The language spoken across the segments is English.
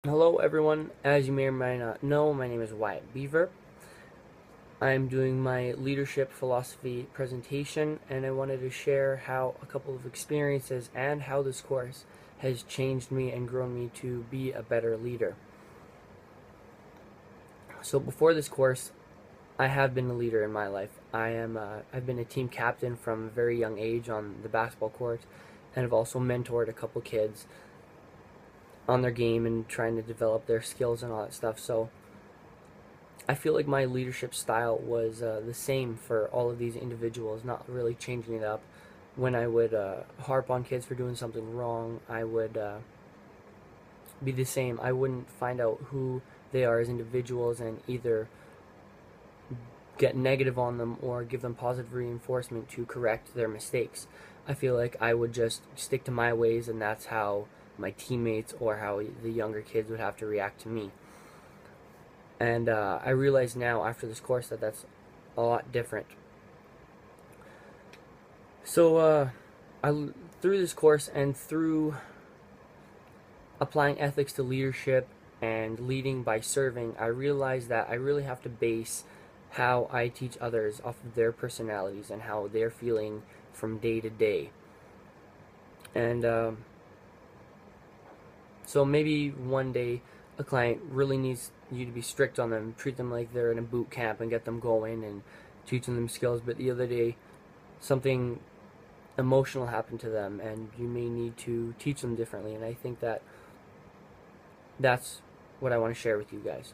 Hello everyone, as you may or may not know, my name is Wyatt Beaver. I'm doing my leadership philosophy presentation and I wanted to share how a couple of experiences and how this course has changed me and grown me to be a better leader. So before this course, I have been a leader in my life. I've been a team captain from a very young age on the basketball court, and I've also mentored a couple kids on their game and trying to develop their skills and all that stuff. So I feel like my leadership style was the same for all of these individuals, not really changing it up. When I would harp on kids for doing something wrong, I would be the same. I wouldn't find out who they are as individuals and either get negative on them or give them positive reinforcement to correct their mistakes. I feel like I would just stick to my ways, and that's how my teammates or how the younger kids would have to react to me. And I realize now after this course that that's a lot different. So through this course and through applying ethics to leadership and leading by serving, I realized that I really have to base how I teach others off of their personalities and how they're feeling from day to day. And so maybe one day a client really needs you to be strict on them, treat them like they're in a boot camp and get them going and teaching them skills, but the other day something emotional happened to them and you may need to teach them differently. And I think that that's what I want to share with you guys.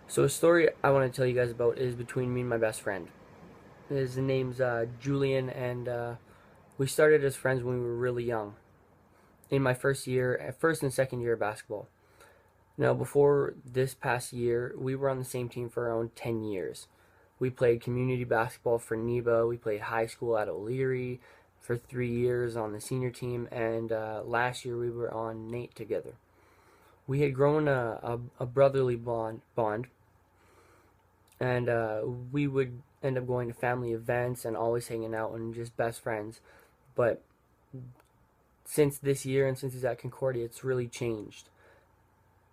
So a story I want to tell you guys about is between me and my best friend. His name's Julian, and we started as friends when we were really young, in my first and second year of basketball. Now, before this past year, we were on the same team for around 10 years. We played community basketball for NEBA. We played high school at O'Leary for 3 years on the senior team, and last year we were on Nate together. We had grown a brotherly bond, and we would end up going to family events and always hanging out and just best friends. But since this year and since he's at Concordia, it's really changed.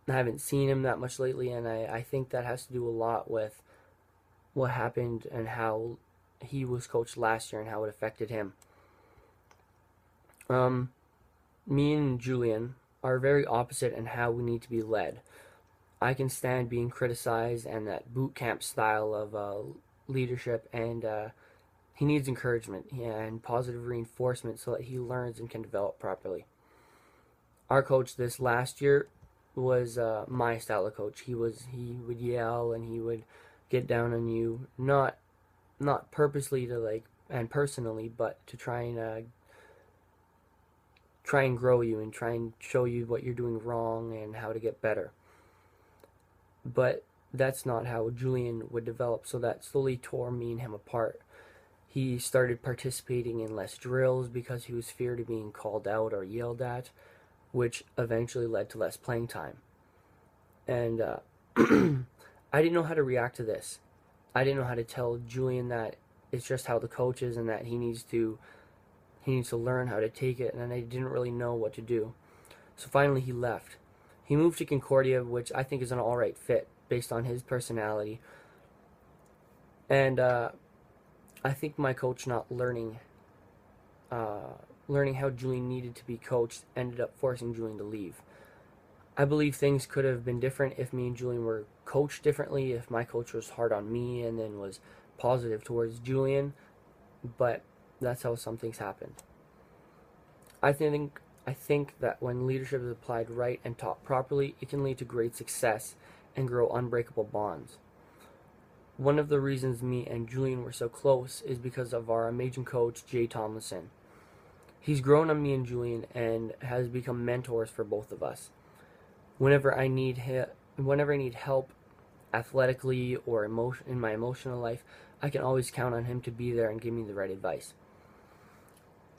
I haven't seen him that much lately, and I think that has to do a lot with what happened and how he was coached last year and how it affected him. Um, Me and Julian are very opposite in how we need to be led. I can stand being criticized and that boot camp style of leadership, and he needs encouragement and positive reinforcement so that he learns and can develop properly. Our coach this last year was my style of coach. He would yell and he would get down on you, not purposely to like and personally, but to try and grow you and try and show you what you're doing wrong and how to get better. But that's not how Julian would develop, so that slowly tore me and him apart. He started participating in less drills because he was feared of being called out or yelled at, which eventually led to less playing time. And I didn't know how to react to this. I didn't know how to tell Julian that it's just how the coach is and that he needs to learn how to take it, and I didn't really know what to do. So finally he left. He moved to Concordia, which I think is an alright fit based on his personality. And I think my coach not learning how Julian needed to be coached ended up forcing Julian to leave. I believe things could have been different if me and Julian were coached differently, if my coach was hard on me and then was positive towards Julian, but that's how some things happened. I think that when leadership is applied right and taught properly, it can lead to great success and grow unbreakable bonds. One of the reasons me and Julian were so close is because of our amazing coach, Jay Tomlinson. He's grown on me and Julian and has become mentors for both of us. Whenever I need help athletically or in my emotional life, I can always count on him to be there and give me the right advice.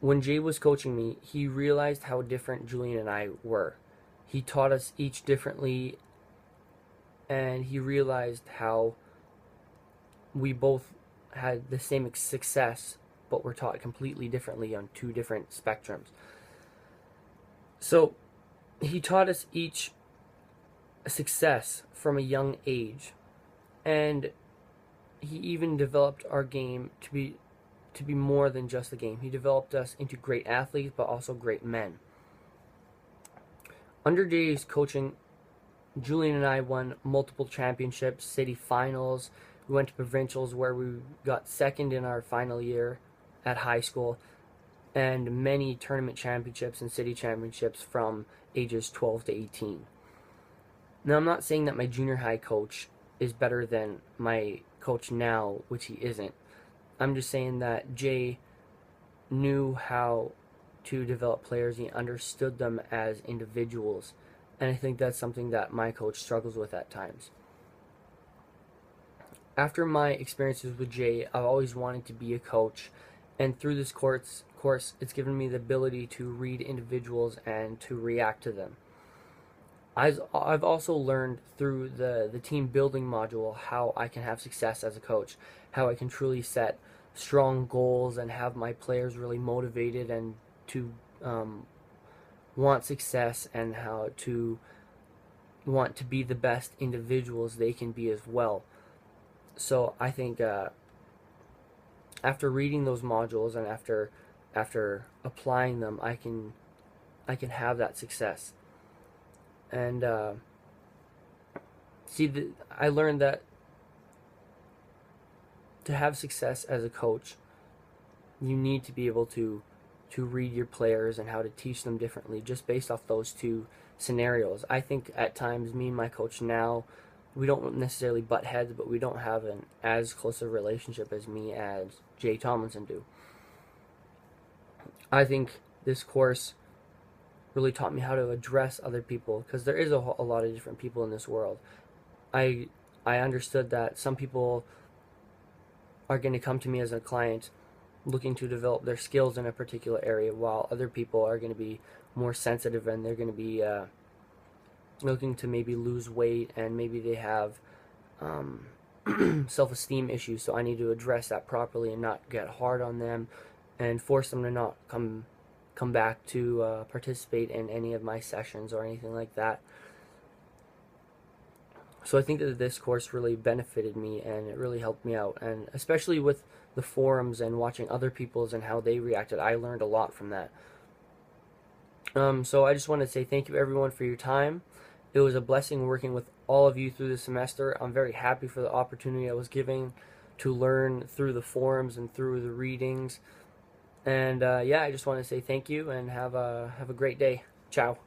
When Jay was coaching me, he realized how different Julian and I were. He taught us each differently, and he realized how we both had the same success, but were taught completely differently on two different spectrums. So he taught us each success from a young age, and he even developed our game to be more than just a game. He developed us into great athletes, but also great men. Under Jay's coaching, Julian and I won multiple championships, city finals. We went to provincials where we got second in our final year at high school, and many tournament championships and city championships from ages 12 to 18. Now, I'm not saying that my junior high coach is better than my coach now, which he isn't. I'm just saying that Jay knew how to develop players. He understood them as individuals. And I think that's something that my coach struggles with at times. After my experiences with Jay, I've always wanted to be a coach. And through this course, it's given me the ability to read individuals and to react to them. I've also learned through the team building module how I can have success as a coach, how I can truly set strong goals and have my players really motivated and to want success, and how to want to be the best individuals they can be as well. So I think after reading those modules and after applying them, I can have that success. And I learned that to have success as a coach, you need to be able to read your players and how to teach them differently just based off those two scenarios. I think at times me and my coach now, we don't necessarily butt heads, but we don't have an as close a relationship as me as Jay Tomlinson do. I think this course really taught me how to address other people, because there is a lot of different people in this world. I understood that some people are going to come to me as a client looking to develop their skills in a particular area, while other people are going to be more sensitive and they're going to be looking to maybe lose weight, and maybe they have self-esteem issues. So I need to address that properly and not get hard on them and force them to not come back to participate in any of my sessions or anything like that. So I think that this course really benefited me, and it really helped me out, and especially with the forums and watching other people's and how they reacted, I learned a lot from that. So I just want to say thank you everyone for your time. It was a blessing working with all of you through the semester. I'm very happy for the opportunity I was given to learn through the forums and through the readings. And yeah, I just want to say thank you and have a great day. Ciao.